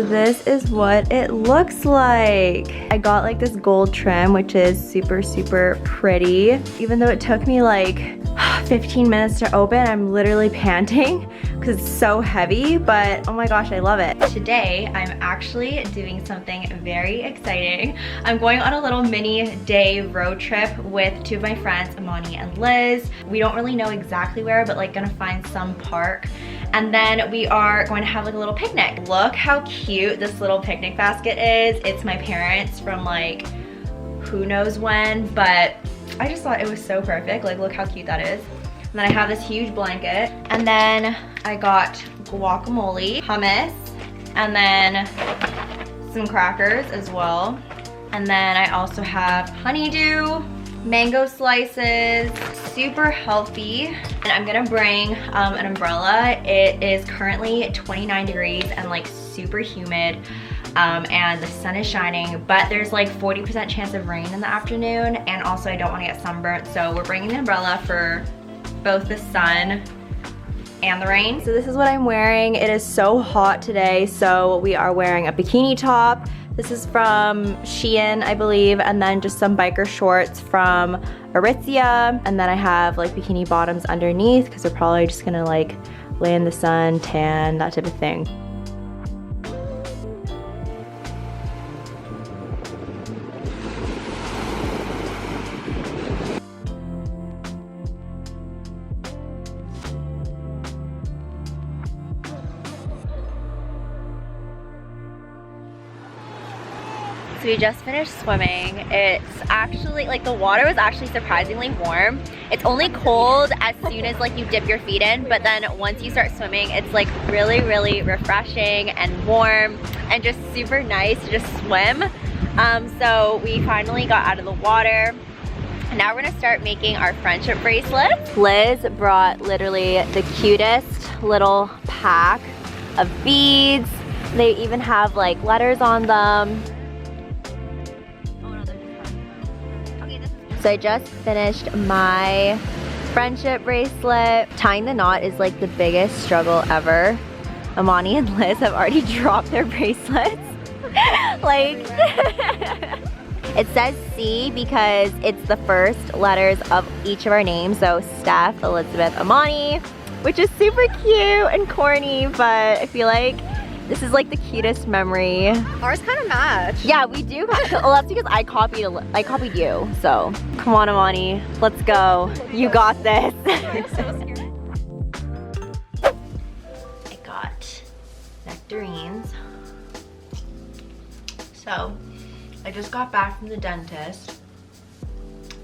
this is what it looks like. I got like this gold trim, which is super, super pretty. Even though it took me like 15 minutes to open, I'm literally panting because it's so heavy, but oh my gosh, I love it. Today, I'm actually doing something very exciting. I'm going on a little mini day road trip with two of my friends, Amani and Liz. We don't really know exactly where, but like gonna find some park. And then we are going to have like a little picnic. Look how cute this little picnic basket is. It's my parents from like, who knows when, but I just thought it was so perfect. Like, look how cute that is. And then I have this huge blanket. And then I got guacamole, hummus, and then some crackers as well. And then I also have honeydew, mango slices, super healthy. And I'm gonna bring an umbrella. It is currently 29 degrees and like super humid. And the sun is shining, but there's like 40% chance of rain in the afternoon, and also I don't want to get sunburnt, so we're bringing the umbrella for both the sun and the rain. So this is what I'm wearing. It is so hot today, so we are wearing a bikini top. This is from Shein, I believe, and then just some biker shorts from Aritzia, and then I have like bikini bottoms underneath because we're probably just gonna like lay in the sun, tan, that type of thing. So we just finished swimming. It's actually, like the water was actually surprisingly warm. It's only cold as soon as like you dip your feet in, but then once you start swimming, it's like really, really refreshing and warm and just super nice to just swim. So we finally got out of the water. Now we're gonna start making our friendship bracelets. Liz brought literally the cutest little pack of beads. They even have like letters on them. So I just finished my friendship bracelet. Tying the knot is like the biggest struggle ever. Amani and Liz have already dropped their bracelets. Like, it says C because it's the first letters of each of our names. So Steph, Elizabeth, Amani, which is super cute and corny, but I feel like this is like the cutest memory. Ours kind of match. Yeah, we do. Well, that's because I copied you. So come on, Amani, let's go. You got this. I'm so scared. I got nectarines. So I just got back from the dentist.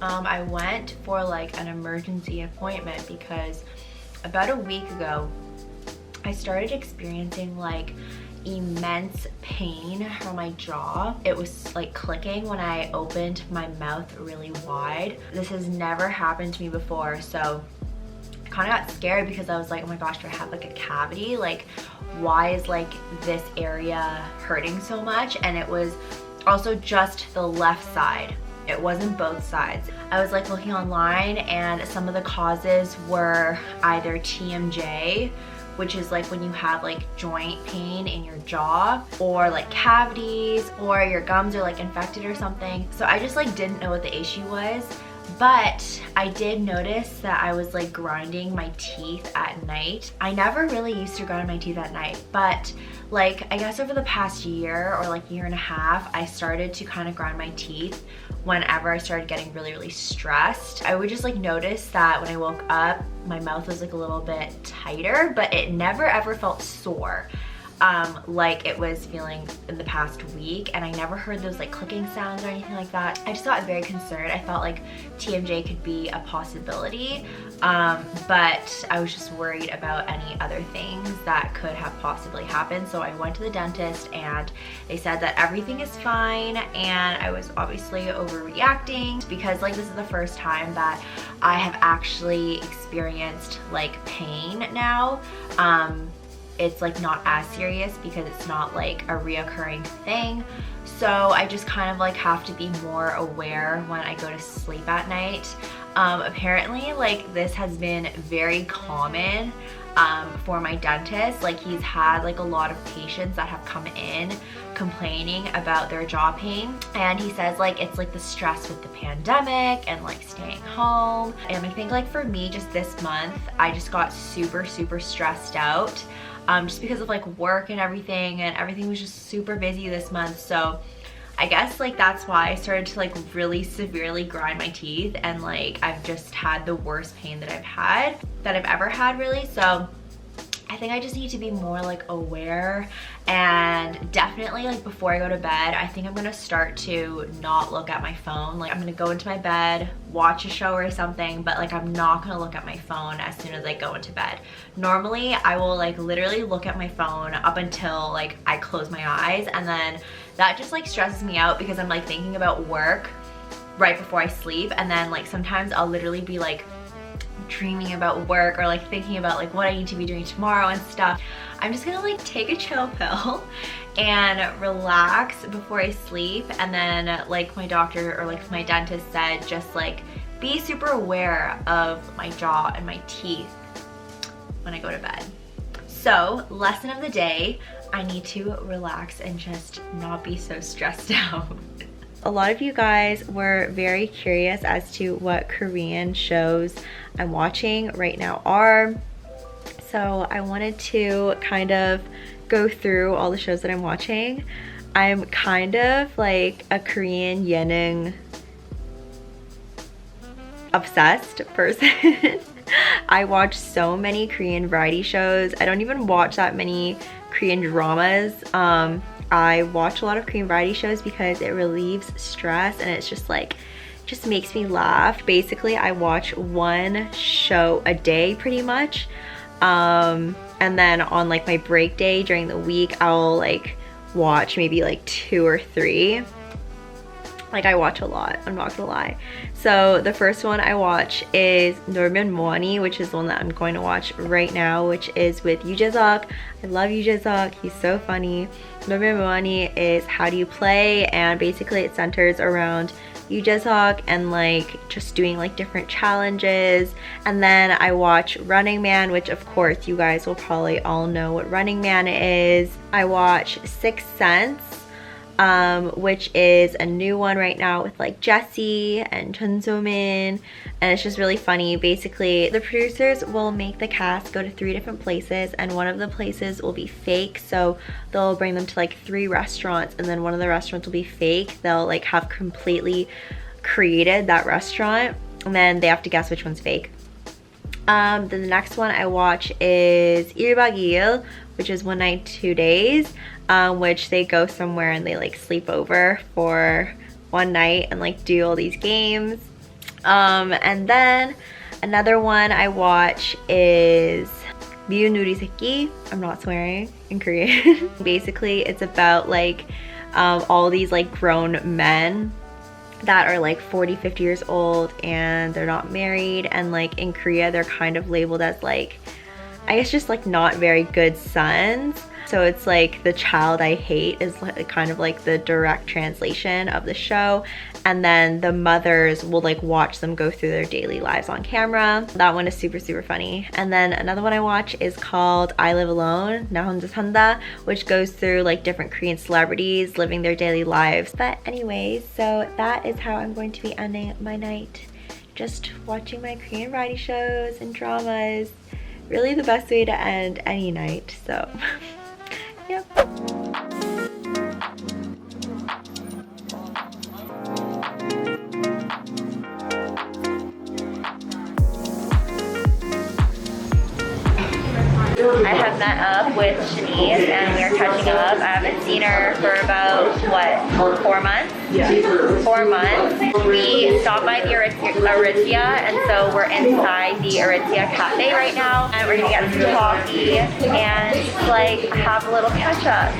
I went for like an emergency appointment because about a week ago I started experiencing like immense pain from my jaw. It was like clicking when I opened my mouth really wide. This has never happened to me before, so I kind of got scared because I was like, oh my gosh, do I have like a cavity? Like, why is like this area hurting so much? And it was also just the left side. It wasn't both sides. I was like looking online and some of the causes were either TMJ, which is like when you have like joint pain in your jaw, or like cavities, or your gums are like infected or something. So I just like didn't know what the issue was. But I did notice that I was like grinding my teeth at night. I never really used to grind my teeth at night, but like I guess over the past year or like year and a half, I started to kind of grind my teeth whenever I started getting really, really stressed. I would just like notice that when I woke up, my mouth was like a little bit tighter, but it never ever felt sore. Like it was feeling in the past week, and I never heard those like clicking sounds or anything like that. I just got very concerned. I felt like TMJ could be a possibility, but I was just worried about any other things that could have possibly happened. So I went to the dentist and they said that everything is fine, and I was obviously overreacting because like this is the first time that I have actually experienced like pain now. It's like not as serious because it's not like a reoccurring thing. So I just kind of like have to be more aware when I go to sleep at night. Apparently like this has been very common for my dentist. Like he's had like a lot of patients that have come in complaining about their jaw pain, and he says like it's like the stress with the pandemic and like staying home. And I think like for me, just this month I just got super stressed out just because of like work and everything was just super busy this month. So I guess like that's why I started to like really severely grind my teeth, and like I've just had the worst pain that I've ever had really. So I think I just need to be more like aware, and definitely like before I go to bed, I think I'm gonna start to not look at my phone. Like I'm gonna go into my bed, watch a show or something, but like I'm not gonna look at my phone as soon as I go into bed. Normally I will like literally look at my phone up until like I close my eyes, and then that just like stresses me out because I'm like thinking about work right before I sleep, and then like sometimes I'll literally be like dreaming about work or like thinking about like what I need to be doing tomorrow and stuff. I'm just gonna like take a chill pill and relax before I sleep. And then like my doctor or like my dentist said, just like be super aware of my jaw and my teeth when I go to bed. So lesson of the day, I need to relax and just not be so stressed out. A lot of you guys were very curious as to what Korean shows I'm watching right now are. So I wanted to kind of go through all the shows that I'm watching. I'm kind of like a Korean ye능 obsessed person. I watch so many Korean variety shows. I don't even watch that many Korean dramas. I watch a lot of Korean variety shows because it relieves stress, and it's just like, just makes me laugh. Basically, I watch one show a day pretty much. And then on like my break day during the week, I'll like watch maybe like 2 or 3. Like I watch a lot, I'm not gonna lie. So the first one I watch is Norman Moani, which is the one that I'm going to watch right now, which is with Yoo Jae-suk. I love Yoo Jae-suk, he's so funny. Norman Moani is How Do You Play, and basically it centers around Yoo Jae-suk and like just doing like different challenges. And then I watch Running Man, which of course you guys will probably all know what Running Man is. I watch Sixth Sense, which is a new one right now with like Jessie and Chun So-min, and it's just really funny. Basically, the producers will make the cast go to 3 different places, and one of the places will be fake, so they'll bring them to like 3 restaurants, and then one of the restaurants will be fake. They'll like have completely created that restaurant, and then they have to guess which one's fake. Then the next one I watch is 1박 2일, which is 1 night 2 days, which they go somewhere and they like sleep over for 1 night and like do all these games. And then another one I watch is 미운 우리 새끼. I'm not swearing in Korean. Basically, it's about like all these like grown men that are like 40-50 years old and they're not married, and like in Korea they're kind of labeled as like, I guess just like not very good sons. So it's like The Child I Hate is like, kind of like the direct translation of the show, and then the mothers will like watch them go through their daily lives on camera. That one is super funny. And then another one I watch is called I Live Alone, 나 혼자 산다, which goes through like different Korean celebrities living their daily lives. But anyways, so that is how I'm going to be ending my night, just watching my Korean variety shows and dramas. Really the best way to end any night, so yep. I have met up with Shanice and we are catching up. I haven't seen her for about, what, 4 months? Yeah. 4 months. We stopped by the Aritzia, and so we're inside the Aritzia cafe right now, and we're gonna get some coffee and just like have a little catch up.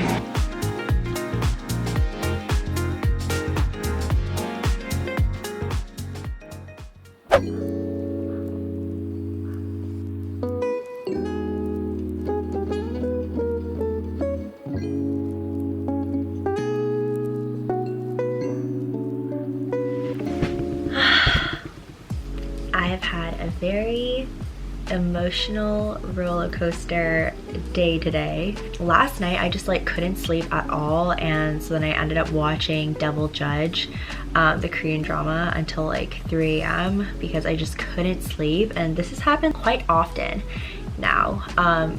I have had a very emotional roller coaster day today. Last night I just like couldn't sleep at all, and so then I ended up watching Devil Judge, the Korean drama, until like 3 a.m. because I just couldn't sleep. And this has happened quite often now,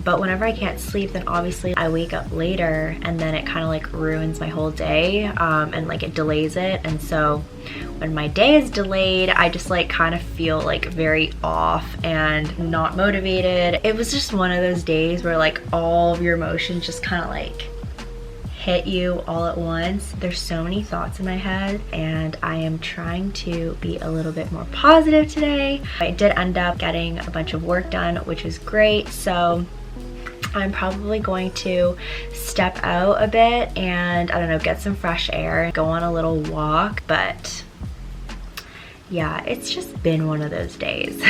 but whenever I can't sleep, then obviously I wake up later, and then it kind of like ruins my whole day, and like it delays it. And so when my day is delayed, I just like kind of feel like very off and not motivated. It was just one of those days where like all of your emotions just kind of like hit you all at once. There's so many thoughts in my head, and I am trying to be a little bit more positive today. I did end up getting a bunch of work done, which is great. So I'm probably going to step out a bit and, I don't know, get some fresh air, go on a little walk. But yeah, it's just been one of those days.